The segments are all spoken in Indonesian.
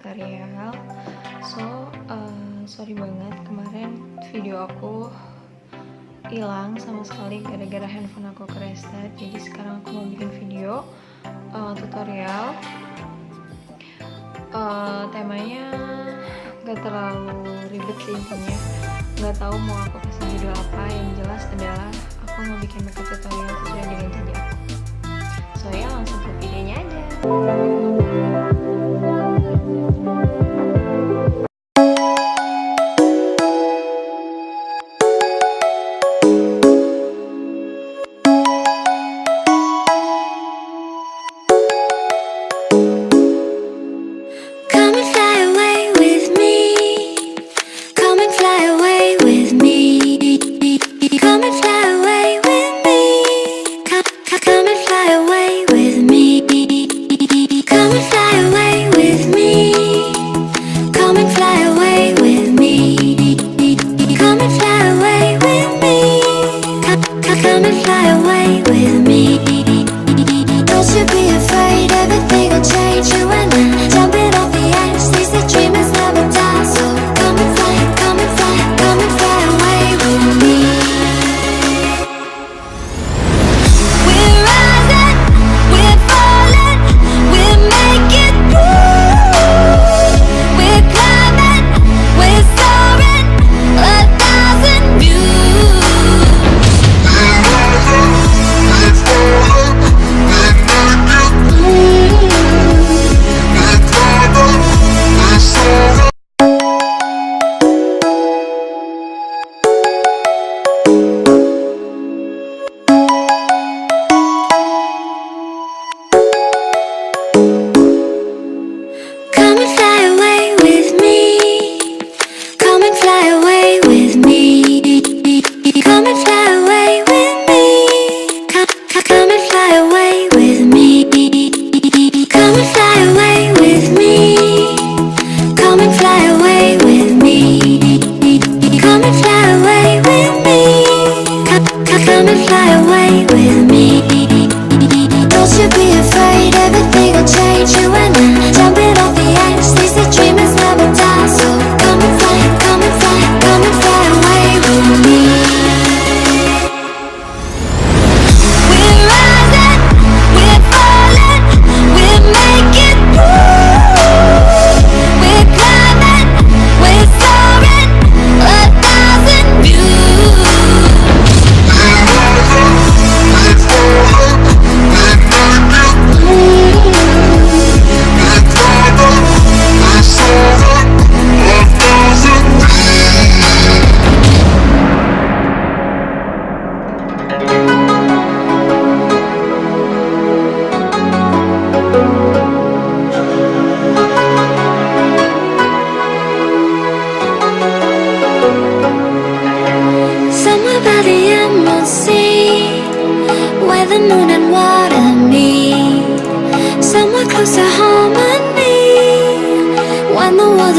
tutorial. Sorry banget kemarin video aku hilang sama sekali gara-gara handphone aku kereset. Jadi sekarang aku mau bikin video tutorial. Temanya gak terlalu ribet sih intinya. Gak tahu mau aku kasih judul apa. Yang jelas adalah aku mau bikin makeup tutorial sesuai dengan janji aku. So ya langsung ke videonya aja.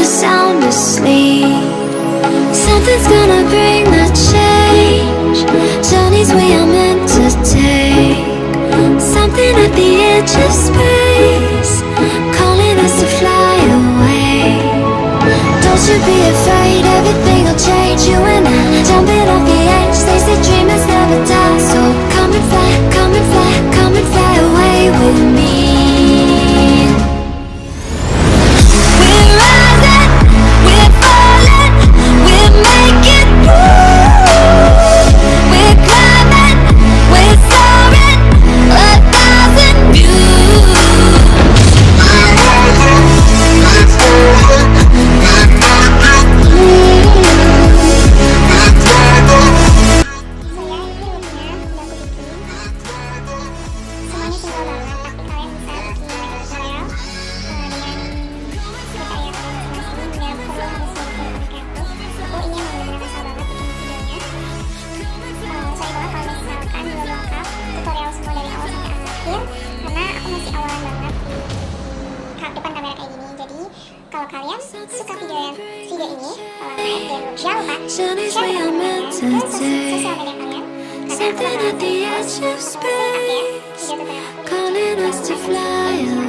Sound asleep. Something's gonna bring the change. Journeys we are meant to take. Something at the edge of space, calling us to fly away. Don't you be afraid, everything will change. You and I, jumping off the edge. They say dreamers never die. So come and fly, come and fly, come and fly away with me. Kalau kalian suka video ini, jangan lupa share dan subscribe ke sosial media kalian, karena aku bakal video tutorial